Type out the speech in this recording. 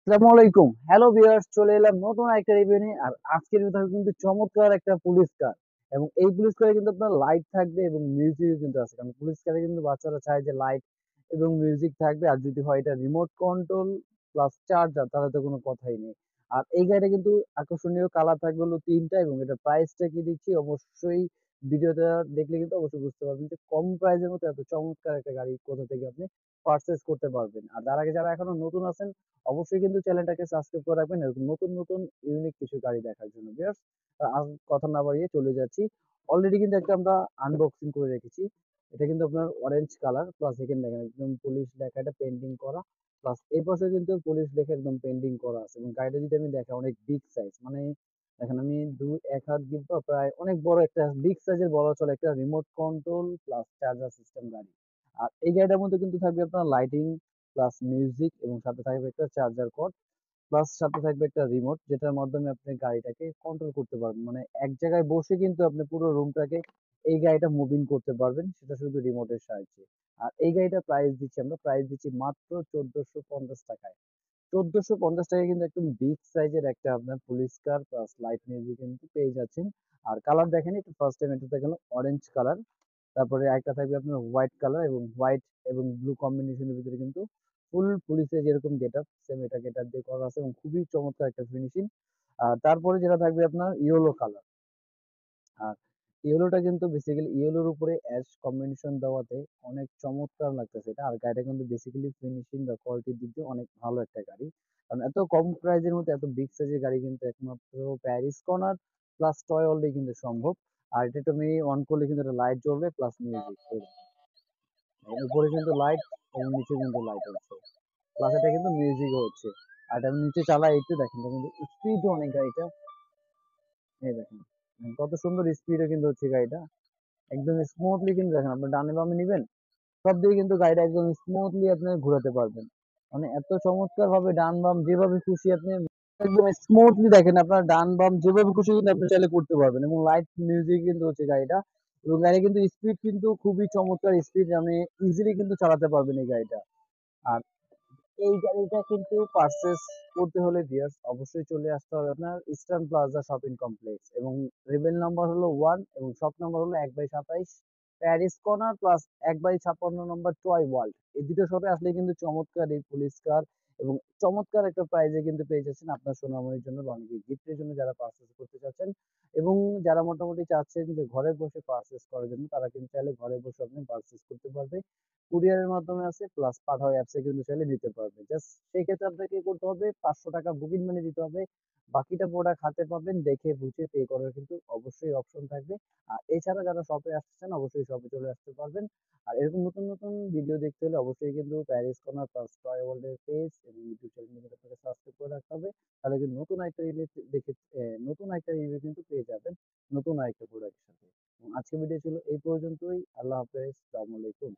আসসালামু আলাইকুম। Hello viewers, চলে এলাম নতুন একটা রিভিউ নিয়ে। আর আজকের রিভিউ থাকবে কিন্তু চমৎকার একটা পুলিশ কার। এবং এই পুলিশ কারে কিন্তু আপনার লাইট থাকবে এবং মিউজিকও কিন্তু আছে। কারণ পুলিশ কারে কিন্তু বাচ্চারা চায় যে লাইট এবং মিউজিক থাকবে। আর যদি হয় এটা রিমোট কন্ট্রোল প্লাস চার্জার, তাহলে তো কোনো কথাই নেই। আর এই গাড়িটা কিন্তু আকর্ষণীয় কালার থাকবে হলো ৩ টা, এবং এটার প্রাইসটা কি দিচ্ছি অবশ্যই ভিডিওটা দেখলে কিন্তু অবশ্যই বুঝতে পারবেন যে কম প্রাইসের মধ্যে এত চমৎকার একটা গাড়ি কোথা থেকে আপনি পারচেজ করতে পারবেন। আর তার আগে যারা এখনো নতুন আছেন, অবশ্যই কিন্তু চ্যানেলটাকে সাবস্ক্রাইব করে রাখবেন এরকম নতুন নতুন ইউনিক কিছু গাড়ি দেখার জন্য। ভিউয়ার্স, আর কথা না বাড়িয়ে চলে যাচ্ছি। অলরেডি কিন্তু একটা আমরা আনবক্সিং করে রেখেছি। এটা কিন্তু আপনার অরেঞ্জ কালার, প্লাস এখানে দেখেন একদম পুলিশ লেখা, এটা পেন্টিং করা, প্লাস এই পাশে কিন্তু পুলিশ লেখা একদম পেন্টিং করা আছে। এবং গাড়িটা যদি আমি দেখাই, অনেক বিগ সাইজ, মানে দেখেন আমি এক হাত দিব, প্রায় অনেক বড় একটা বিগ সাইজের বলা চলে একটা remote control plus charger system গাড়ি। আর এই গাড়িটার মধ্যে কিন্তু থাকবে আপনার লাইটিং প্লাস মিউজিক, এবং সাথে থাকবে একটা চার্জার কর্ড, প্লাস সাথে থাকবে একটা রিমোট, যেটার মাধ্যমে আপনি গাড়িটাকে কন্ট্রোল করতে পারবেন। মানে এক জায়গায় বসে কিন্তু আপনি পুরো রুমটাকে এই গাড়িটা মুভিং করতে পারবেন, সেটা শুধু রিমোটের সাহায্যে। আর এই গাড়িটার প্রাইস দিচ্ছি মাত্র 1450 টাকায়। 1450 টাকায় কিন্তু একদম বিগ সাইজের একটা আপনার পুলিশ কার প্লাস লাইট মিউজিক কিন্তু পেয়ে যাচ্ছেন। আর কালার দেখেন, একটু ফার্স্ট টাইম এটা গেল অরেঞ্জ কালার, তারপরে আরেকটা থাকবে আপনার হোয়াইট কালার, এবং হোয়াইট এবং ব্লু কম্বিনেশনের ভিতরে কিন্তু ফুল পুলিশের যেরকম গেটআপ, সেম এটা গেটআপ দিয়ে করা আছে এবং খুবই চমৎকার একটা ফিনিশিং। আর তারপরে যেটা থাকবে আপনার ইয়েলো কালার। আর ইয়েলোটা কিন্তু বেসিক্যালি ইয়েলোর উপরে অ্যাশ কম্বিনেশন দেওয়াতে অনেক চমৎকার লাগতেছে এটা। আর গাড়িটা কিন্তু বেসিক্যালি ফিনিশিং বা কোয়ালিটির দিক দিয়ে অনেক ভালো একটা গাড়ি। কারণ এত কম প্রাইসের মধ্যে এত বিগ সাইজের গাড়ি কিন্তু একমাত্র প্যারিস কর্নার প্লাস টয় ওয়ার্ল্ডে কিন্তু সম্ভব। আর এটা তুমি অন করলে কিন্তু একটা লাইট জ্বলবে প্লাস মিউজিক, উপরে কিন্তু লাইট এবং নিচে কিন্তু লাইট হচ্ছে, প্লাস এটা কিন্তু মিউজিকও হচ্ছে। আর এটা আমি নিচে চালাই একটু, দেখেন এটা কিন্তু স্পিডও অনেক গাড়িটা, এই দেখেন কত সুন্দর স্পিডও কিন্তু হচ্ছে গাড়িটা, একদম স্মুথলি কিন্তু দেখেন আপনি ডানে বামে নিবেন, সব দিকে কিন্তু গাড়িটা একদম স্মুথলি আপনি ঘোরাতে পারবেন। মানে এত চমৎকার ভাবে ডান বাম যেভাবে খুশি আপনি একদম স্মুথলি দেখেন, আপনার ডান বাম যেভাবে খুশি কিন্তু আপনি চাইলে করতে পারবেন। এবং লাইট মিউজিক কিন্তু হচ্ছে গাড়িটা, এবং গাড়ি কিন্তু স্পিড কিন্তু খুবই চমৎকার স্পিড, আপনি ইজিলি কিন্তু চালাতে পারবেন এই গাড়িটা। আর এই গাড়িটা কিন্তু পারচেজ করতে হলে ভিউয়ার্স অবশ্যই চলে আসতে হবে আপনার ইস্টার্ন প্লাজা শপিং কমপ্লেক্স, এবং রেবেল নাম্বার হলো 1, এবং শপ নাম্বার হলো 1/27 প্যারিস কর্নার, প্লাস 1/56 নম্বর টয় ওয়ার্ল্ড। এই দুটো শপে আসলে কিন্তু চমৎকার এই পুলিশ কার এবং চমৎকার একটা প্রাইজে কিন্তু পেয়ে যাচ্ছেন আপনার সোনামণির জন্য বা অনেকে গিফটের জন্য যারা পারচেজ করতে চাচ্ছেন, এবং যারা মোটামুটি চাচ্ছেন যে ঘরে বসে পারচেজ করার জন্য, তারা কিন্তু চাইলে ঘরে বসে আপনি পারচেজ করতে পারবে। কুরিয়ারের মাধ্যমে আছে, প্লাস পাঠাও অ্যাপসে কিন্তু চাইলে নিতে পারবে। জাস্ট সেই ক্ষেত্রে আপনাকে কি করতে হবে, 500 টাকা বুকিং মানি দিতে হবে। বাকিটা প্রোডাক্ট হাতে পাবেন, দেখে বুঝে পে করার কিন্তু অবশ্যই অপশন থাকবে। আর এছাড়া যারা শপে আসছেন অবশ্যই শপে চলে আসতে পারবেন। আর এরকম নতুন নতুন ভিডিও দেখতে হলে অবশ্যই কিন্তু Paris corner plus toy world এর পেজ এবং ইউটিউব চ্যানেল কিন্তু আপনাকে সাবস্ক্রাইব করে রাখতে হবে। তাহলে কিন্তু নতুন একটা রিভিউ কিন্তু পেয়ে যাবেন নতুন আরেকটা প্রোডাক্টের সাথে। এবং আজকের ভিডিও ছিল এই পর্যন্তই। আল্লাহ হাফেজ, আসসালামু আলাইকুম।